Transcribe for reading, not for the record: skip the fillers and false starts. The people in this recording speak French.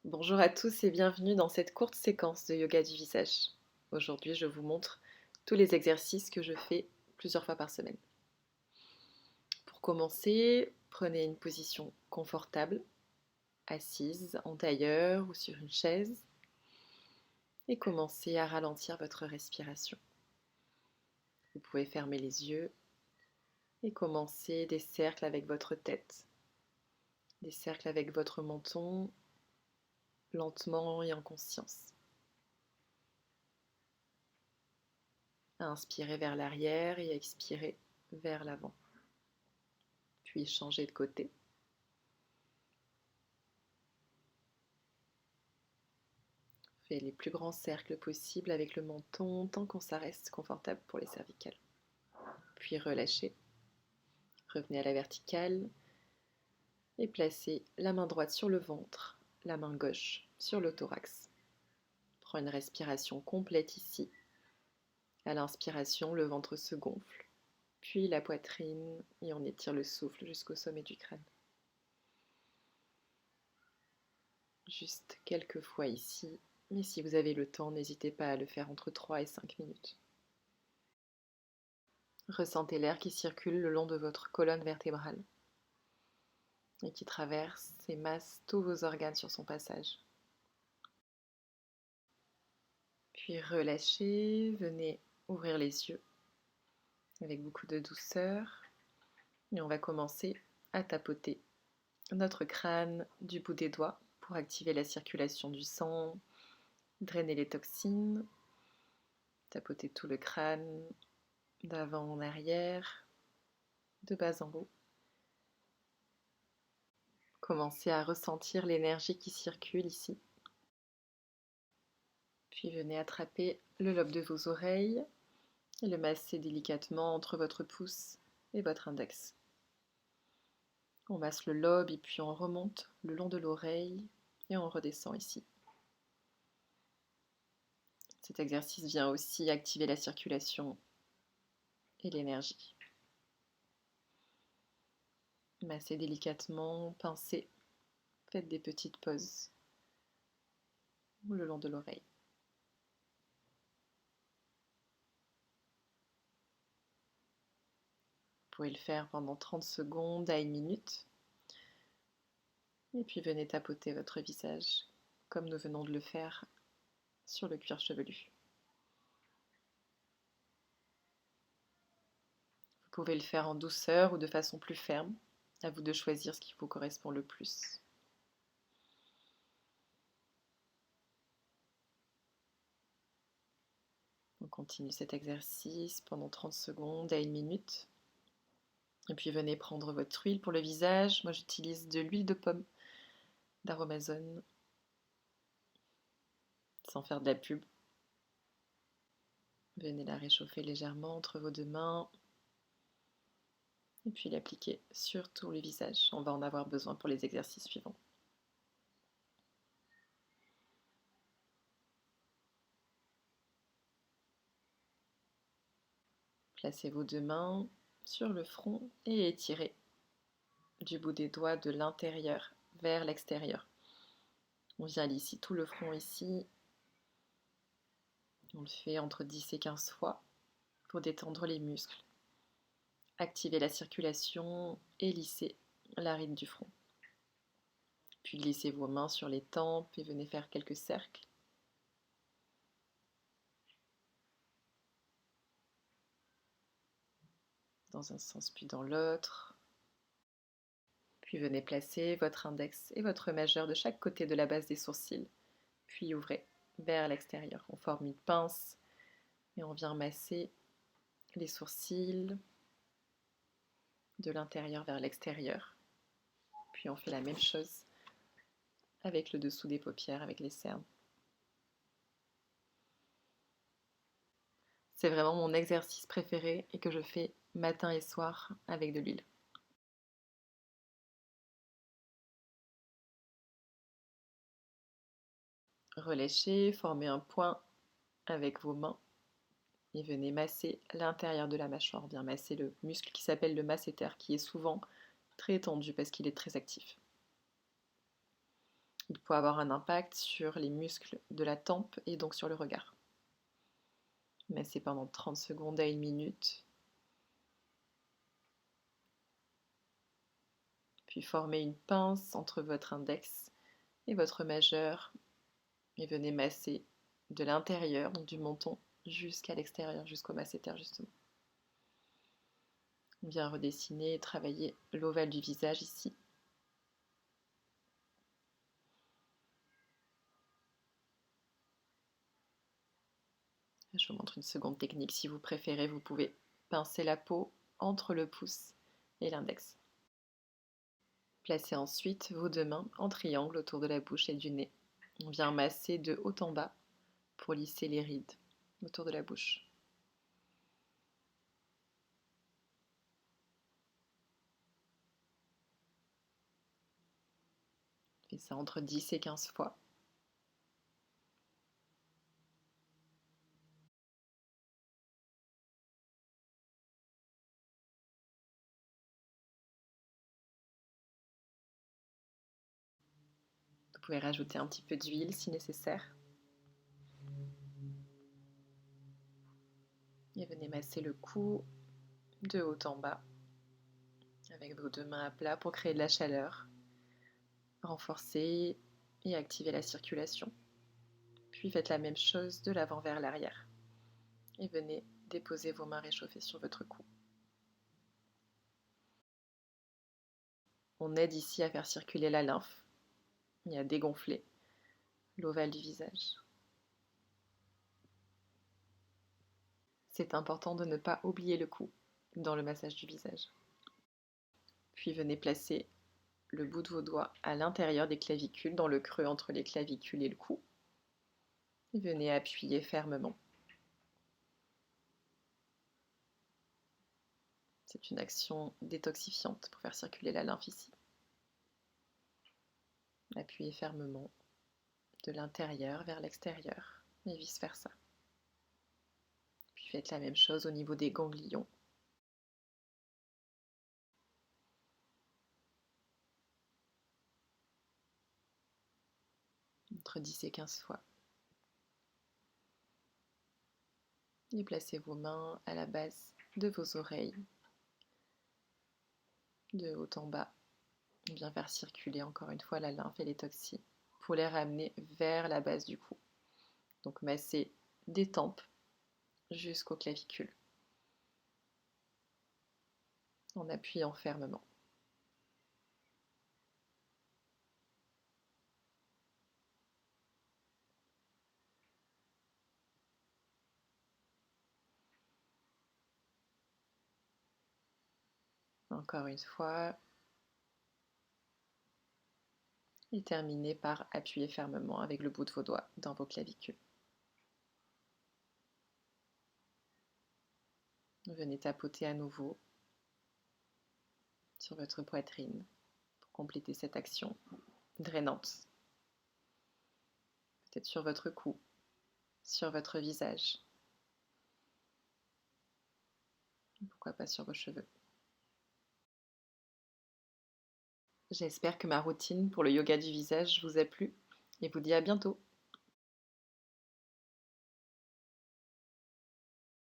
Bonjour à tous et bienvenue dans cette courte séquence de yoga du visage. Aujourd'hui, je vous montre tous les exercices que je fais plusieurs fois par semaine. Pour commencer, prenez une position confortable, assise, en tailleur ou sur une chaise, et commencez à ralentir votre respiration. Vous pouvez fermer les yeux et commencer des cercles avec votre tête, des cercles avec votre menton, lentement et en conscience. Inspirez vers l'arrière et expirez vers l'avant. Puis changez de côté. Faites les plus grands cercles possibles avec le menton tant qu'on ça reste confortable pour les cervicales. Puis relâchez. Revenez à la verticale et placez la main droite sur le ventre, la main gauche sur le thorax. Prenez une respiration complète ici. À l'inspiration, le ventre se gonfle, puis la poitrine et on étire le souffle jusqu'au sommet du crâne. Juste quelques fois ici, mais si vous avez le temps, n'hésitez pas à le faire entre 3 et 5 minutes. Ressentez l'air qui circule le long de votre colonne vertébrale et qui traverse et masse tous vos organes sur son passage. Puis relâchez, venez ouvrir les yeux avec beaucoup de douceur et on va commencer à tapoter notre crâne du bout des doigts pour activer la circulation du sang, drainer les toxines, tapoter tout le crâne d'avant en arrière, de bas en haut. Commencez à ressentir l'énergie qui circule ici. Puis venez attraper le lobe de vos oreilles et le masser délicatement entre votre pouce et votre index. On masse le lobe et puis on remonte le long de l'oreille et on redescend ici. Cet exercice vient aussi activer la circulation et l'énergie. Massez délicatement, pincez, faites des petites pauses le long de l'oreille. Vous pouvez le faire pendant 30 secondes à 1 minute. Et puis venez tapoter votre visage comme nous venons de le faire sur le cuir chevelu. Vous pouvez le faire en douceur ou de façon plus ferme. À vous de choisir ce qui vous correspond le plus. On continue cet exercice pendant 30 secondes à 1 minute. Et puis venez prendre votre huile pour le visage. Moi j'utilise de l'huile de pomme d'Aromazone, sans faire de la pub. Venez la réchauffer légèrement entre vos deux mains. Et puis l'appliquer sur tout le visage. On va en avoir besoin pour les exercices suivants. Placez vos deux mains sur le front et étirez du bout des doigts de l'intérieur vers l'extérieur. On vient ici, tout le front ici. On le fait entre 10 et 15 fois pour détendre les muscles, activer la circulation et lisser la ride du front. Puis glissez vos mains sur les tempes et venez faire quelques cercles. Dans un sens puis dans l'autre. Puis venez placer votre index et votre majeur de chaque côté de la base des sourcils. Puis ouvrez vers l'extérieur. On forme une pince et on vient masser les sourcils de l'intérieur vers l'extérieur. Puis on fait la même chose avec le dessous des paupières, avec les cernes. C'est vraiment mon exercice préféré et que je fais matin et soir avec de l'huile. Relâchez, formez un point avec vos mains et venez masser l'intérieur de la mâchoire, bien masser le muscle qui s'appelle le masséter, qui est souvent très tendu parce qu'il est très actif. Il peut avoir un impact sur les muscles de la tempe et donc sur le regard. Massez pendant 30 secondes à 1 minute. Puis formez une pince entre votre index et votre majeur et venez masser de l'intérieur, donc du menton, jusqu'à l'extérieur, jusqu'au masséter justement. On vient redessiner et travailler l'ovale du visage ici. Je vous montre une seconde technique. Si vous préférez, vous pouvez pincer la peau entre le pouce et l'index. Placez ensuite vos deux mains en triangle autour de la bouche et du nez. On vient masser de haut en bas pour lisser les rides autour de la bouche. Faites ça entre 10 et 15 fois. Vous pouvez rajouter un petit peu d'huile si nécessaire. Et venez masser le cou de haut en bas avec vos deux mains à plat pour créer de la chaleur, renforcer et activer la circulation. Puis faites la même chose de l'avant vers l'arrière. Et venez déposer vos mains réchauffées sur votre cou. On aide ici à faire circuler la lymphe et à dégonfler l'ovale du visage. C'est important de ne pas oublier le cou dans le massage du visage. Puis venez placer le bout de vos doigts à l'intérieur des clavicules, dans le creux entre les clavicules et le cou. Et venez appuyer fermement. C'est une action détoxifiante pour faire circuler la lymphe ici. Appuyez fermement de l'intérieur vers l'extérieur et vice-versa. Puis faites la même chose au niveau des ganglions. Entre 10 et 15 fois. Et placez vos mains à la base de vos oreilles, de haut en bas. Bien faire circuler encore une fois la lymphe et les toxines pour les ramener vers la base du cou. Donc masser des tempes jusqu'aux clavicules en appuyant fermement. Encore une fois. Et terminez par appuyer fermement avec le bout de vos doigts dans vos clavicules. Venez tapoter à nouveau sur votre poitrine pour compléter cette action drainante. Peut-être sur votre cou, sur votre visage. Pourquoi pas sur vos cheveux. J'espère que ma routine pour le yoga du visage vous a plu et vous dis à bientôt.